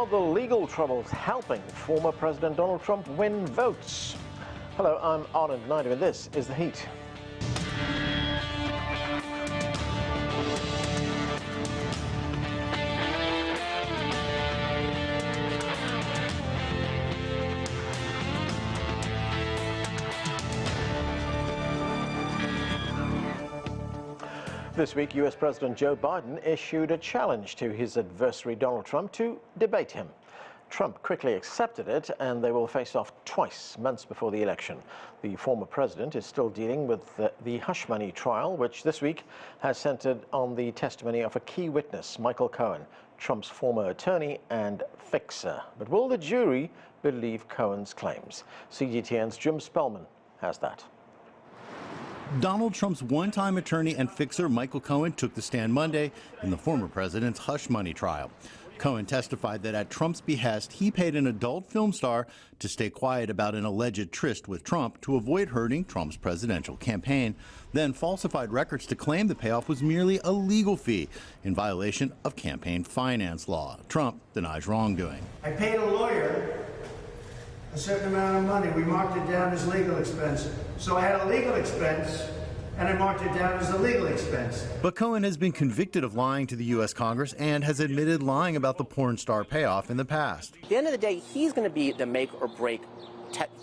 Are the legal troubles helping former President Donald Trump win votes? Hello, I'm Anand Naidu, and this is The Heat. This week, US President Joe Biden issued a challenge to his adversary Donald Trump to debate him. Trump quickly accepted it, and they will face off twice, months before the election. The former president is still dealing with the hush money trial, which this week has centered on the testimony of a key witness, Michael Cohen, Trump's former attorney and fixer. But will the jury believe Cohen's claims? CGTN's Jim Spellman has that. Donald Trump's one-time attorney and fixer Michael Cohen took the stand Monday in the former president's hush money trial. Cohen testified that at Trump's behest, he paid an adult film star to stay quiet about an alleged tryst with Trump to avoid hurting Trump's presidential campaign, then falsified records to claim the payoff was merely a legal fee in violation of campaign finance law. Trump denies wrongdoing. I paid a lawyer a certain amount of money. We marked it down as legal expense. So I had a legal expense, and I marked it down as a legal expense. But Cohen has been convicted of lying to the U.S. Congress and has admitted lying about the porn star payoff in the past. At the end of the day, he's going to be the make or break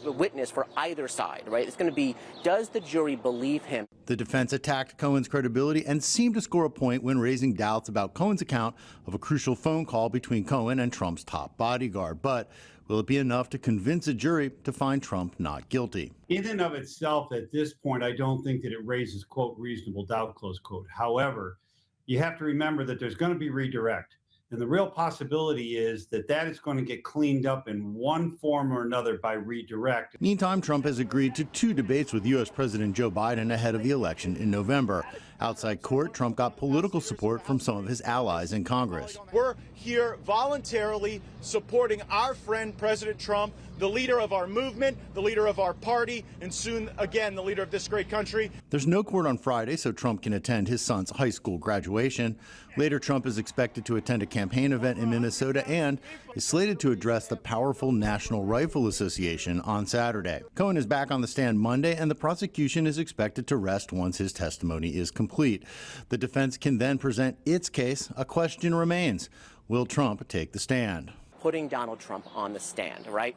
witness for either side, right? It's going to be, does the jury believe him? The defense attacked Cohen's credibility and seemed to score a point when raising doubts about Cohen's account of a crucial phone call between Cohen and Trump's top bodyguard. But will it be enough to convince a jury to find Trump not guilty? In and of itself, at this point, I don't think that it raises, quote, reasonable doubt, close quote. However, you have to remember that there's going to be redirect. And the real possibility is that that is going to get cleaned up in one form or another by redirect. Meantime, Trump has agreed to 2 debates with U.S. President Joe Biden ahead of the election in November. Outside court, Trump got political support from some of his allies in Congress. We're here voluntarily supporting our friend President Trump, the leader of our movement, the leader of our party, and soon again the leader of this great country. There's no court on Friday, so Trump can attend his son's high school graduation. Later, Trump is expected to attend a campaign event in Minnesota and is slated to address the powerful National Rifle Association on Saturday. Cohen is back on the stand Monday, and the prosecution is expected to rest once his testimony is complete. The defense can then present its case. A question remains: will Trump take the stand? Putting Donald Trump on the stand, right?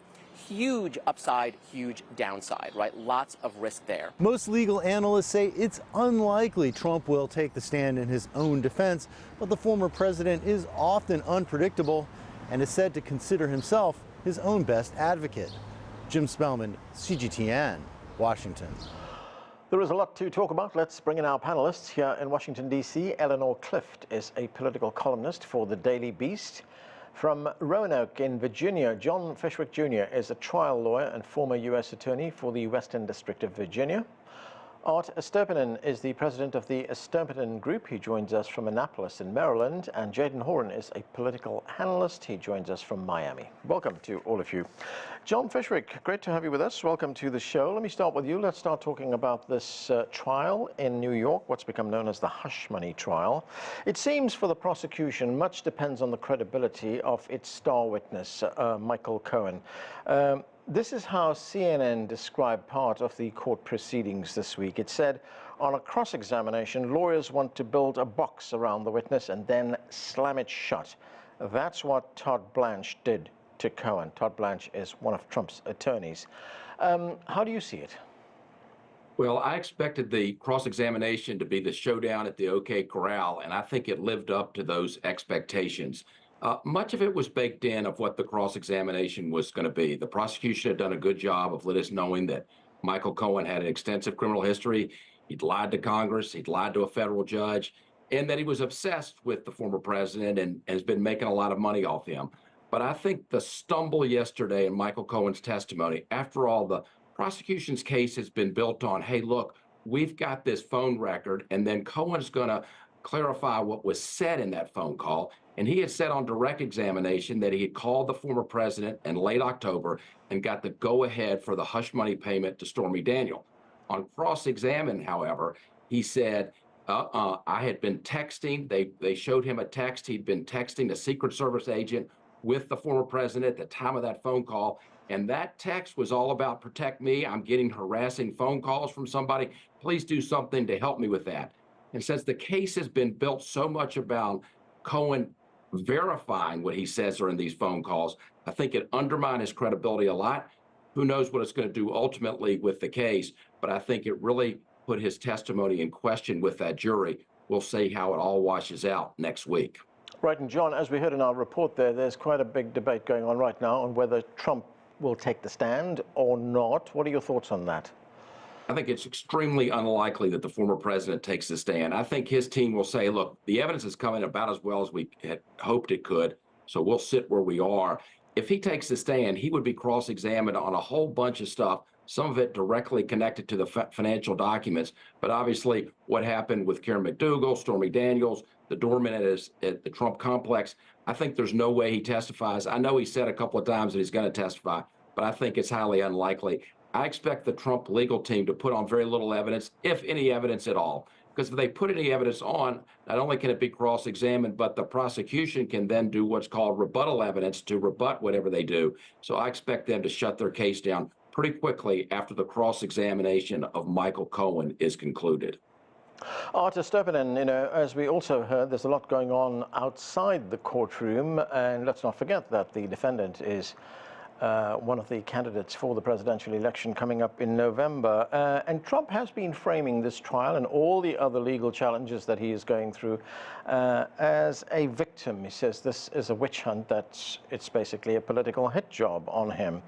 Huge upside, huge downside, right? Lots of risk there. Most legal analysts say it's unlikely Trump will take the stand in his own defense, but the former president is often unpredictable and is said to consider himself his own best advocate. Jim Spellman, CGTN, Washington. There is a lot to talk about. Let's bring in our panelists. Here in Washington, D.C., Eleanor Clift is a political columnist for the Daily Beast. From Roanoke in Virginia, John Fishwick Jr. is a trial lawyer and former U.S. attorney for the Western District of Virginia. Art Estopinan is the president of the Estopinan Group. He joins us from Annapolis in Maryland. And Jadan Horyn is a political analyst. He joins us from Miami. Welcome to all of you. John Fishwick, great to have you with us. Welcome to the show. Let me start with you. Let's start talking about this trial in New York, what's become known as the hush money trial. It seems for the prosecution, much depends on the credibility of its star witness, Michael Cohen. This is how CNN described part of the court proceedings this week. It said, on a cross-examination, lawyers want to build a box around the witness and then slam it shut. That's what Todd Blanche did to Cohen. Todd Blanche is one of Trump's attorneys. How do you see it? Well, I expected the cross-examination to be the showdown at the OK Corral, and I think it lived up to those expectations. Much of it was baked in of what the cross-examination was going to be. The prosecution had done a good job of letting us knowing that Michael Cohen had an extensive criminal history. He'd lied to Congress, he'd lied to a federal judge, and that he was obsessed with the former president and has been making a lot of money off him. But I think the stumble yesterday in Michael Cohen's testimony, after all, the prosecution's case has been built on, hey, look, we've got this phone record, and then Cohen's going to clarify what was said in that phone call. And he had said on direct examination that he had called the former president in late October and got the go-ahead for the hush money payment to Stormy Daniel. On cross-examine, however, he said, I had been texting. They showed him a text. He'd been texting a Secret Service agent with the former president at the time of that phone call. And that text was all about protect me. I'm getting harassing phone calls from somebody. Please do something to help me with that. And since the case has been built so much about Cohen verifying what he says are in these phone calls, I think it undermined his credibility a lot. Who knows what it's going to do ultimately with the case, but I think it really put his testimony in question with that jury. We'll see how it all washes out next week. Right, and John, as we heard in our report there's quite a big debate going on right now on whether Trump will take the stand or not. What are your thoughts on that? I think it's extremely unlikely that the former president takes the stand. I think his team will say, look, the evidence is coming about as well as we had hoped it could, so we'll sit where we are. If he takes the stand, he would be cross-examined on a whole bunch of stuff, some of it directly connected to the financial documents. But obviously, what happened with Karen McDougal, Stormy Daniels, the doorman at the Trump complex, I think there's no way he testifies. I know he said a couple of times that he's going to testify, but I think it's highly unlikely. I expect the Trump legal team to put on very little evidence, if any evidence at all. Because if they put any evidence on, not only can it be cross-examined, but the prosecution can then do what's called rebuttal evidence to rebut whatever they do. So I expect them to shut their case down pretty quickly after the cross-examination of Michael Cohen is concluded. Estopinan, as we also heard, there's a lot going on outside the courtroom, and let's not forget that the defendant is one of the candidates for the presidential election coming up in November. And Trump has been framing this trial and all the other legal challenges that he is going through as a victim. He says this is a witch hunt, that it's basically a political hit job on him.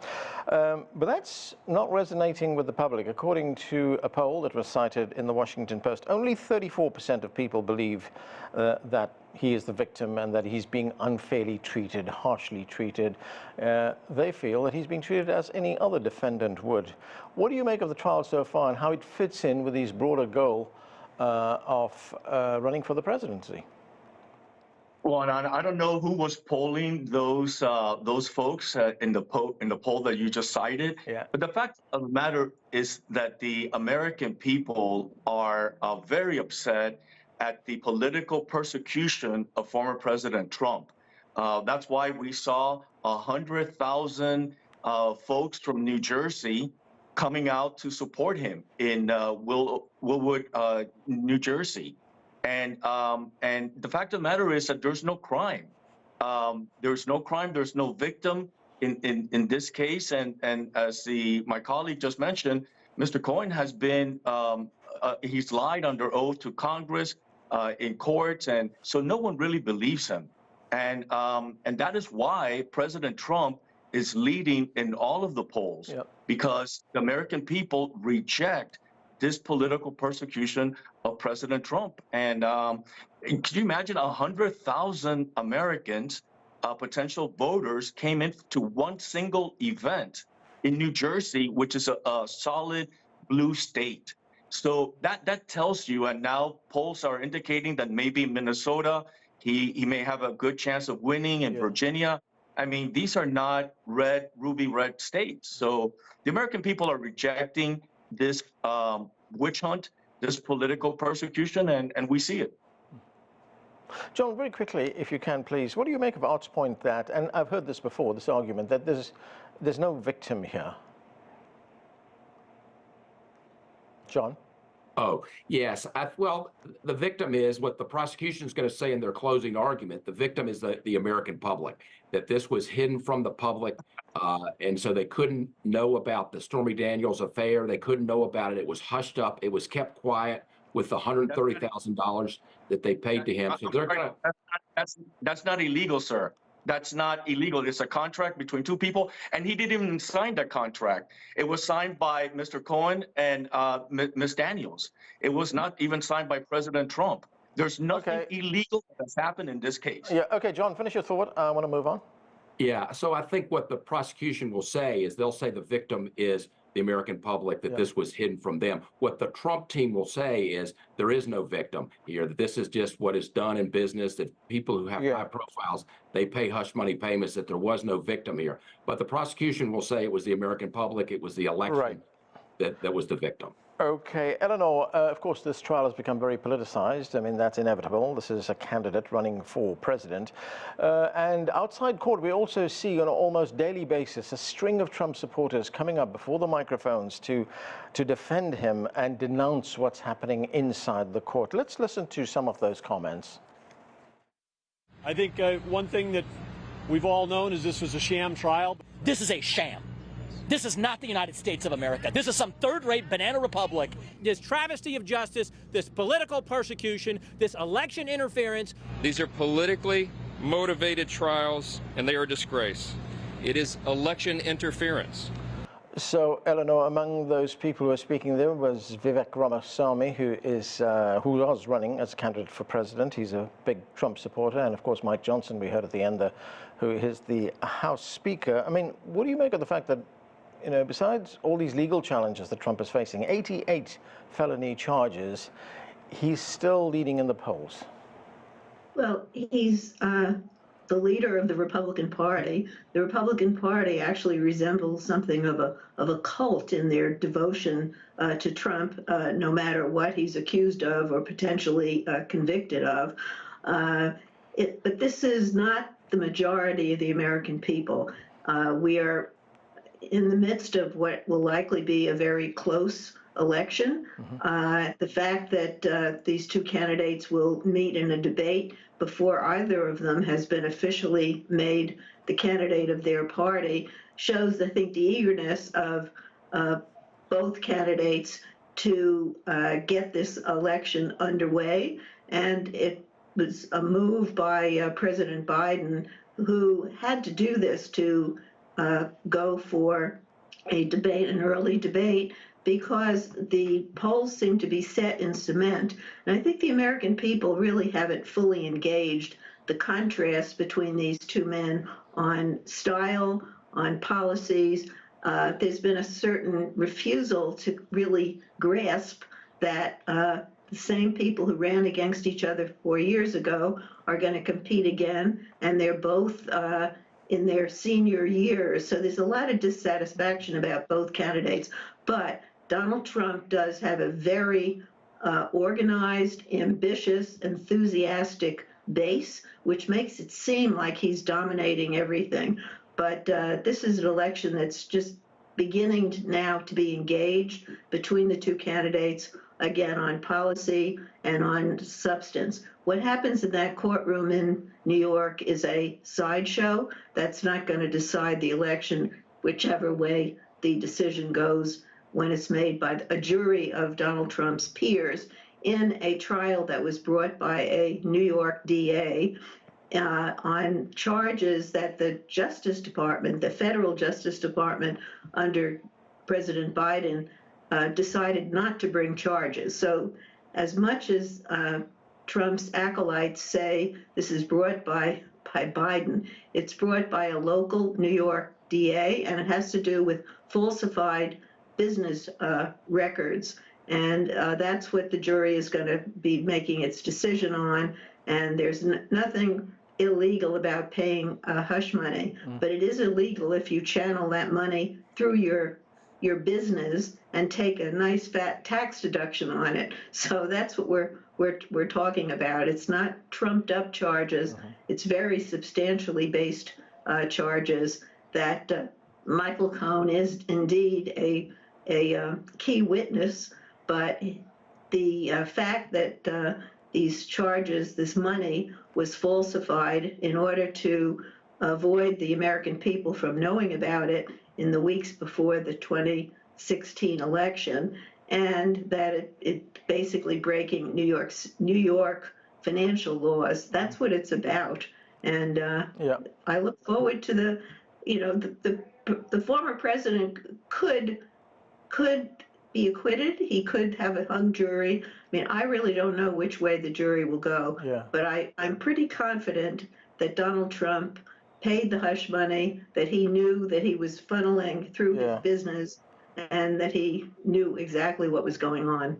But that's not resonating with the public. According to a poll that was cited in the Washington Post, only 34% of people believe that he is the victim and that he's being unfairly treated, harshly treated. They feel that he's being treated as any other defendant would. What do you make of the trial so far and how it fits in with his broader goal of running for the presidency? Well, and I don't know who was polling those folks in the poll that you just cited. Yeah. But the fact of the matter is that the American people are very upset at the political persecution of former President Trump. That's why we saw 100,000 folks from New Jersey coming out to support him in Willwood, New Jersey. And the fact of the matter is that there's no crime. There's no crime. There's no victim in this case. And as my colleague just mentioned, Mr. Cohen has been he's lied under oath to Congress, in courts, and so no one really believes him. And that is why President Trump is leading in all of the polls, yep, because the American people reject this political persecution of President Trump. And can you imagine 100,000 Americans, potential voters, came into one single event in New Jersey, which is a solid blue state. So that tells you, and now polls are indicating that maybe Minnesota, he may have a good chance of winning, in Virginia. I mean, these are not ruby red states. So the American people are rejecting this witch hunt, this political persecution, and we see it. John, very quickly, if you can, please, what do you make of Art's point that, and I've heard this before, this argument, that there's no victim here? John? Oh, yes. Well, the victim is what the prosecution is going to say in their closing argument. The victim is the American public, that this was hidden from the public. And so they couldn't know about the Stormy Daniels affair. They couldn't know about it. It was hushed up. It was kept quiet with the $130,000 that they paid to him. So they're going to. That's not illegal, sir. That's not illegal. It's a contract between two people, and he didn't even sign that contract. It was signed by Mr. Cohen and Ms. Daniels. It was not even signed by President Trump. There's nothing illegal that's happened in this case. Yeah. Okay, John, finish your thought. I want to move on. Yeah. So I think what the prosecution will say is they'll say the victim is the American public, that this was hidden from them. What the Trump team will say is there is no victim here, that this is just what is done in business, that people who have high profiles, they pay hush money payments, that there was no victim here. But the prosecution will say it was the American public, it was the election that was the victim. Okay, Eleanor, of course, this trial has become very politicized. I mean, that's inevitable. This is a candidate running for president. And outside court, we also see on an almost daily basis a string of Trump supporters coming up before the microphones to defend him and denounce what's happening inside the court. Let's listen to some of those comments. I think one thing that we've all known is this was a sham trial. This is a sham. This is not the United States of America. This is some third-rate banana republic. This travesty of justice, this political persecution, this election interference. These are politically motivated trials, and they are a disgrace. It is election interference. So, Eleanor, among those people who are speaking there was Vivek Ramaswamy, who was running as a candidate for president. He's a big Trump supporter, and of course Mike Johnson, we heard at the end, who is the House Speaker. I mean, what do you make of the fact that, you know, besides all these legal challenges that Trump is facing, 88 felony charges, he's still leading in the polls? Well, he's the leader of the Republican Party. The Republican Party actually resembles something of a cult in their devotion to Trump, no matter what he's accused of or potentially convicted of. But this is not the majority of the American people. We are in the midst of what will likely be a very close election. The fact that these two candidates will meet in a debate before either of them has been officially made the candidate of their party shows, I think, the eagerness of both candidates to get this election underway. And it was a move by President Biden, who had to do this to go for a debate, an early debate, because the polls seem to be set in cement. And I think the American people really haven't fully engaged the contrast between these two men on style, on policies. There's been a certain refusal to really grasp that the same people who ran against each other 4 years ago are going to compete again, and they're both in their senior years. So there's a lot of dissatisfaction about both candidates. But Donald Trump does have a very organized, ambitious, enthusiastic base, which makes it seem like he's dominating everything. But this is an election that's just beginning now to be engaged between the two candidates, again, on policy and on substance. What happens in that courtroom in New York is a sideshow. That's not going to decide the election, whichever way the decision goes when it's made by a jury of Donald Trump's peers in a trial that was brought by a New York DA on charges that the Justice Department, the federal Justice Department under President Biden, decided not to bring charges. So as much as Trump's acolytes say this is brought by Biden, it's brought by a local New York DA, and it has to do with falsified business records. And that's what the jury is going to be making its decision on. And there's nothing illegal about paying hush money, but it is illegal if you channel that money through your business and take a nice fat tax deduction on it. So that's what we're talking about. It's not trumped up charges. It's very substantially based charges that Michael Cohen is indeed a key witness, but the fact that these charges, this money, was falsified in order to avoid the American people from knowing about it in the weeks before the 2016 election, and that it basically breaking New York financial laws. That's what it's about. And I look forward to the former president could be acquitted. He could have a hung jury. I mean, I really don't know which way the jury will go, but I'm pretty confident that Donald Trump paid the hush money, that he knew that he was funneling through his business, and that he knew exactly what was going on.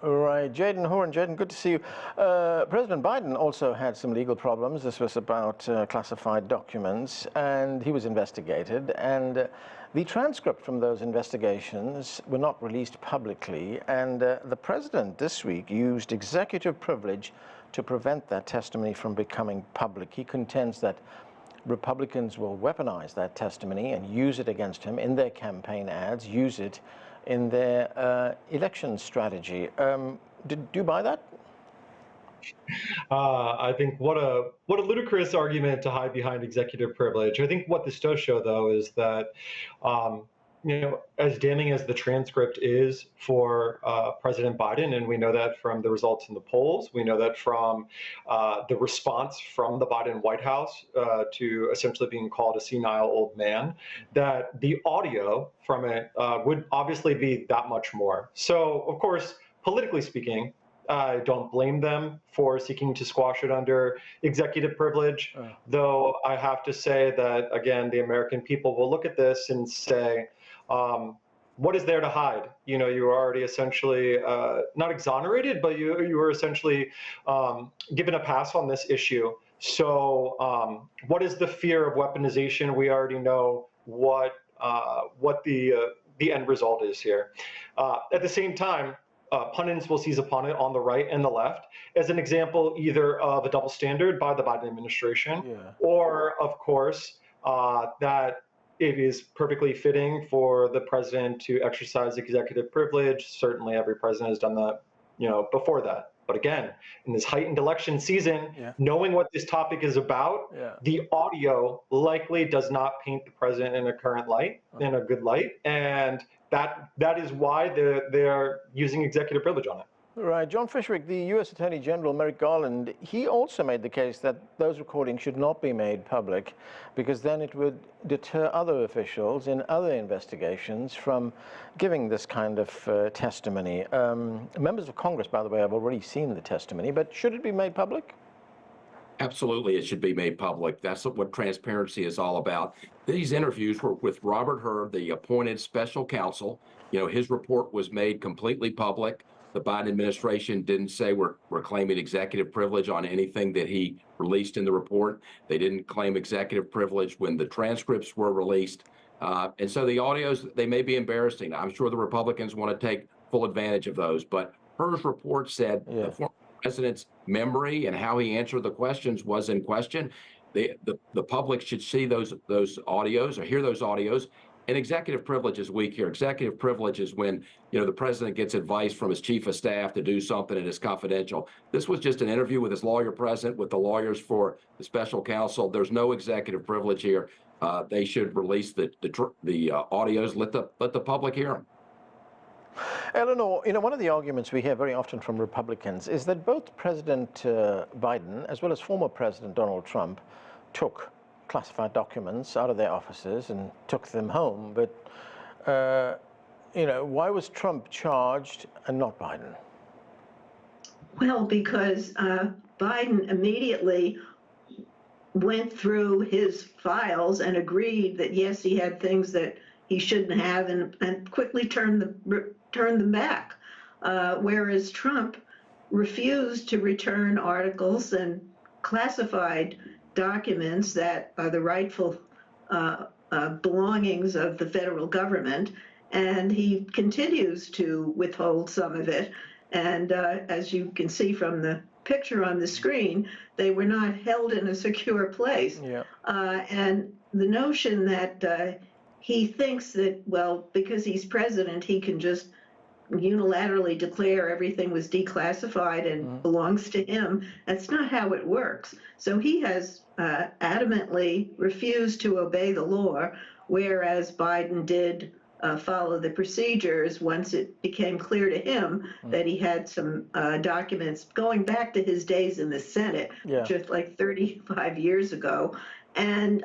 Right, Jadan, Horyn, Jadan, good to see you. President Biden also had some legal problems. This was about classified documents, and he was investigated. And the transcript from those investigations were not released publicly. And the president this week used executive privilege to prevent that testimony from becoming public. He contends that Republicans will weaponize that testimony and use it against him in their campaign ads, use it in their election strategy. Do you buy that? I think what a ludicrous argument to hide behind executive privilege. I think what this does show, though, is that as damning as the transcript is for President Biden, and we know that from the results in the polls, we know that from the response from the Biden White House to essentially being called a senile old man, that the audio from it would obviously be that much more. So, of course, politically speaking, I don't blame them for seeking to squash it under executive privilege, though I have to say that, again, the American people will look at this and say, what is there to hide? You were already essentially not exonerated, but you were essentially given a pass on this issue. So what is the fear of weaponization? We already know what the end result is here. At the same time, pundits will seize upon it on the right and the left as an example either of a double standard by the Biden administration, or, of course, that it is perfectly fitting for the president to exercise executive privilege. Certainly every president has done that, before that. But again, in this heightened election season, knowing what this topic is about, the audio likely does not paint the president in a current light, in a good light. And that is why they're using executive privilege on it. Right. John Fishwick, the U.S. Attorney General Merrick Garland, he also made the case that those recordings should not be made public because then it would deter other officials in other investigations from giving this kind of testimony. Members of Congress, by the way, have already seen the testimony, but should it be made public? Absolutely, it should be made public. That's what transparency is all about. These interviews were with Robert Hur, the appointed special counsel. His report was made completely public. The Biden administration didn't say we're claiming executive privilege on anything that he released in the report. They didn't claim executive privilege when the transcripts were released. And so the audios, they may be embarrassing. I'm sure the Republicans want to take full advantage of those. But Hur's report said the former president's memory and how he answered the questions was in question. The public should see those audios or hear those audios. And executive privilege is weak here. Executive privilege is when, the president gets advice from his chief of staff to do something and it's confidential. This was just an interview with his lawyer present, with the lawyers for the special counsel. There's no executive privilege here. They should release the audios. Let the public hear them. Eleanor, one of the arguments we hear very often from Republicans is that both President Biden as well as former President Donald Trump took classified documents out of their offices and took them home. But, why was Trump charged and not Biden? Well, because Biden immediately went through his files and agreed that, yes, he had things that he shouldn't have and quickly turned them back, whereas Trump refused to return articles and classified documents that are the rightful belongings of the federal government, and he continues to withhold some of it. And as you can see from the picture on the screen, they were not held in a secure place. And the notion that he thinks that, well, because he's president, he can just unilaterally declare everything was declassified and belongs to him. That's not how it works. So he has adamantly refused to obey the law, whereas Biden did follow the procedures once it became clear to him that he had some documents going back to his days in the Senate, just like 35 years ago, and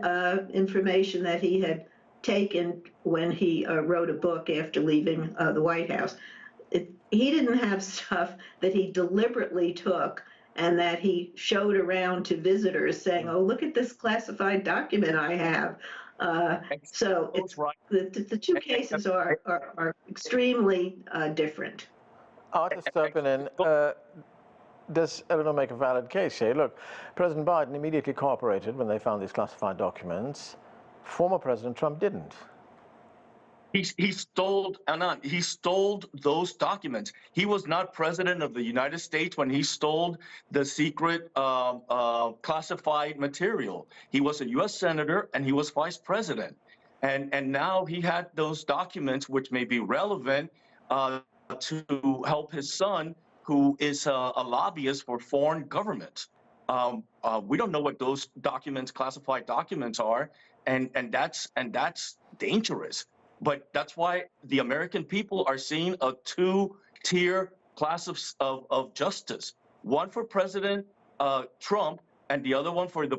information that he had taken when he wrote a book after leaving the White House. He didn't have stuff that he deliberately took and that he showed around to visitors saying, oh, look at this classified document I have. So it's, the two cases are extremely different. Art Estopinan, does Eleanor make a valid case here? Look, President Biden immediately cooperated when they found these classified documents. Former President Trump didn't. He stole, Anand, he stole those documents. He was not president of the United States when he stole the secret classified material. He was a U.S. senator and he was vice president. And now he had those documents, which may be relevant to help his son, who is a lobbyist for foreign governments. We don't know what those documents, classified documents are, and that's dangerous. But that's why the American people are seeing a two-tier class of justice. One for President Trump, and the other one for the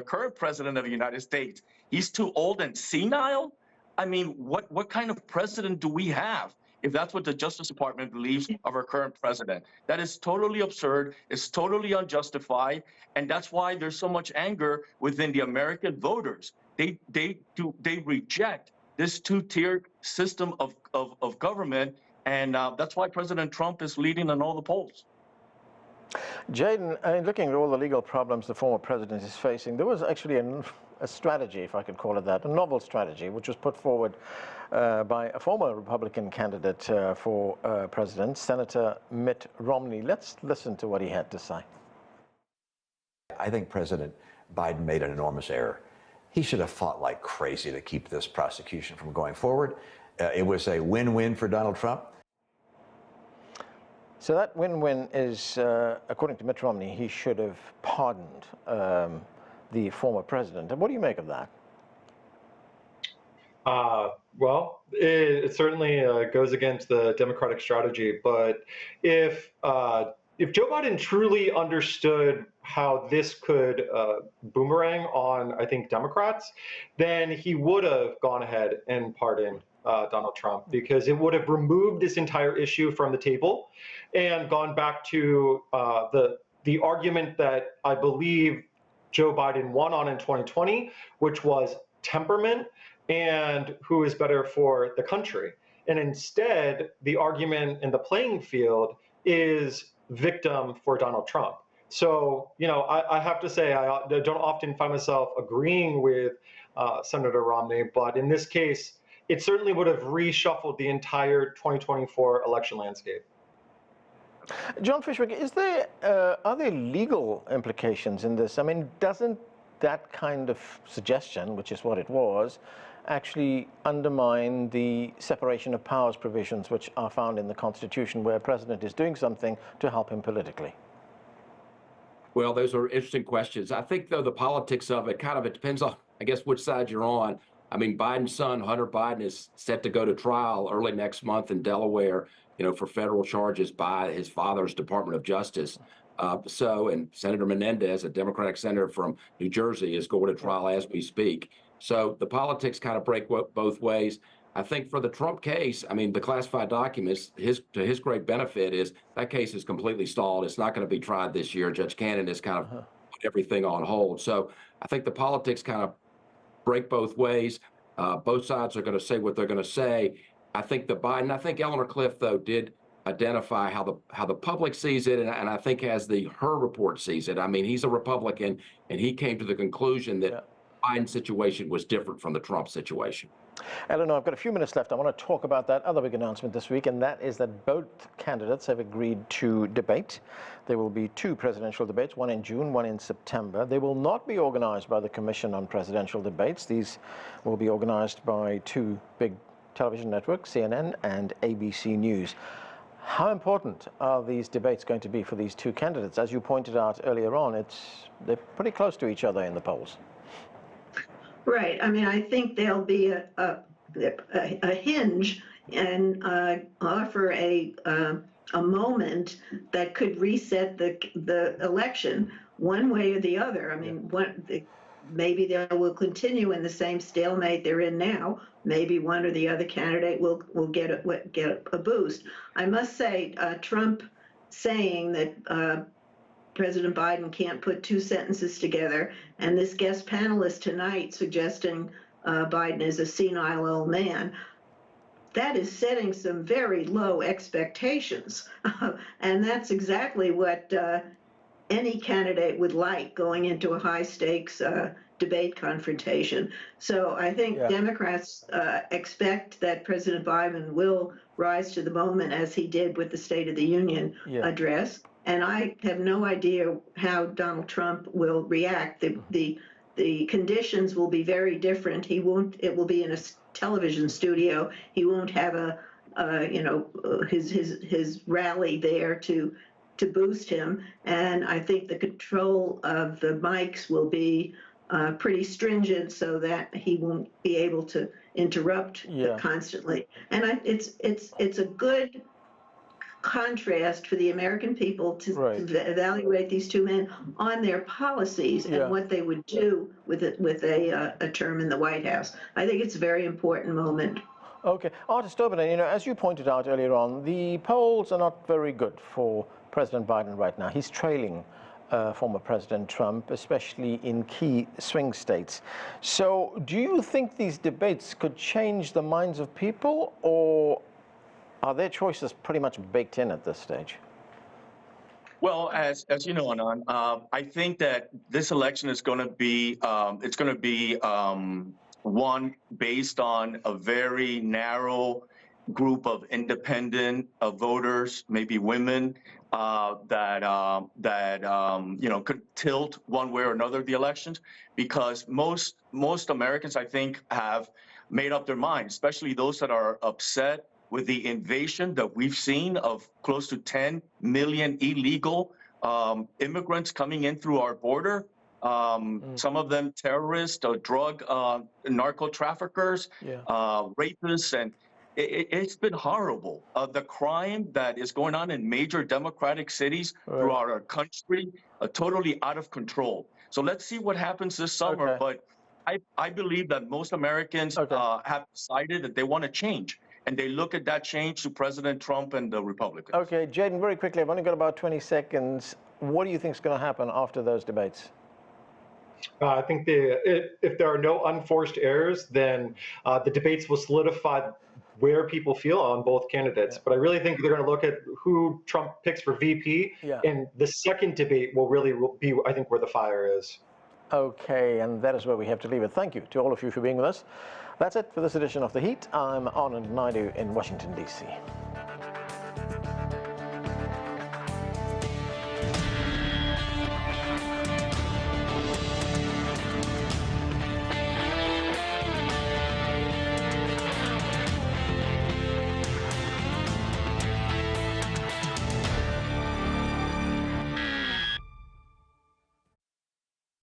current president of the United States. He's too old and senile. I mean, what kind of president do we have if that's what the Justice Department believes of our current president? That is totally absurd. It's totally unjustified, and that's why there's so much anger within the American voters. They reject this two-tier system of government, and that's why President Trump is leading in all the polls. Jadan, looking at all the legal problems the former president is facing, there was actually a strategy, if I could call it that, a novel strategy, which was put forward by a former Republican candidate for president, Senator Mitt Romney. Let's listen to what he had to say. I think President Biden made an enormous error. He should have fought like crazy to keep this prosecution from going forward. It was a win-win for Donald Trump. So that win-win is, according to Mitt Romney, he should have pardoned the former president. And what do you make of that? Well, it certainly goes against the Democratic strategy. But if Joe Biden truly understood how this could boomerang on, I think, Democrats, then he would have gone ahead and pardoned Donald Trump, because it would have removed this entire issue from the table and gone back to the argument that I believe Joe Biden won on in 2020, which was temperament and who is better for the country. And instead, the argument in the playing field is victim for Donald Trump. So, you know, I have to say, I don't often find myself agreeing with Senator Romney, but in this case, it certainly would have reshuffled the entire 2024 election landscape. John Fishwick, are there legal implications in this? I mean, doesn't that kind of suggestion, which is what it was, actually undermine the separation of powers provisions which are found in the Constitution, where a president is doing something to help him politically? Well, those are interesting questions. I think, though, the politics of it it depends on, I guess, which side you're on. I mean, Biden's son, Hunter Biden, is set to go to trial early next month in Delaware, you know, for federal charges by his father's Department of Justice. And Senator Menendez, a Democratic senator from New Jersey, is going to trial as we speak. So the politics kind of break both ways. I think for the Trump case, I mean, the classified documents, to his great benefit, is that case is completely stalled. It's not going to be tried this year. Judge Cannon has kind of put everything on hold. So I think the politics kind of break both ways. Both sides are going to say what they're going to say. I think I think Eleanor Clift, though, did identify how the public sees it, and I think as her report sees it. I mean, he's a Republican, and he came to the conclusion that Biden's situation was different from the Trump situation. Eleanor, I've got a few minutes left. I want to talk about that other big announcement this week, and that is that both candidates have agreed to debate. There will be two presidential debates, one in June, one in September. They will not be organized by the Commission on Presidential Debates. These will be organized by two big television networks, CNN and ABC News. How important are these debates going to be for these two candidates? As you pointed out earlier on, they're pretty close to each other in the polls. Right. I mean, I think there'll be a hinge and offer a moment that could reset the election one way or the other. I mean, maybe they will continue in the same stalemate they're in now. Maybe one or the other candidate will get a boost. I must say, Trump saying that President Biden can't put two sentences together, and this guest panelist tonight suggesting Biden is a senile old man. that is setting some very low expectations. And that's exactly what any candidate would like going into a high-stakes debate confrontation. So I think Democrats expect that President Biden will rise to the moment, as he did with the State of the Union address. And I have no idea how Donald Trump will react. The conditions will be very different. He won't. It will be in a television studio. He won't have his rally there to boost him. And I think the control of the mics will be pretty stringent, so that he won't be able to interrupt constantly. And it's a good contrast for the American people to evaluate these two men on their policies and what they would do with a term in the White House. I think it's a very important moment. Okay, Estopinan, as you pointed out earlier on, the polls are not very good for President Biden right now. He's trailing former President Trump, especially in key swing states. So do you think these debates could change the minds of people, or are their choices pretty much baked in at this stage? Well, as you know, Anand, I think that this election is going to be one based on a very narrow group of independent voters, maybe women, that could tilt one way or another the elections, because most Americans, I think, have made up their minds, especially those that are upset with the invasion that we've seen of close to 10 million illegal immigrants coming in through our border. Some of them terrorists, drug, narco traffickers, rapists, and it's been horrible. The crime that is going on in major democratic cities throughout our country, totally out of control. So let's see what happens this summer. But I believe that most Americans have decided that they want to change. And they look at that change to President Trump and the Republicans. Okay, Jadan, very quickly, I've only got about 20 seconds. What do you think is going to happen after those debates? I think if there are no unforced errors, then the debates will solidify where people feel on both candidates. But I really think they're going to look at who Trump picks for VP. And the second debate will really be, I think, where the fire is. Okay, and that is where we have to leave it. Thank you to all of you for being with us. That's it for this edition of The Heat. I'm Anand Naidu in Washington, D.C.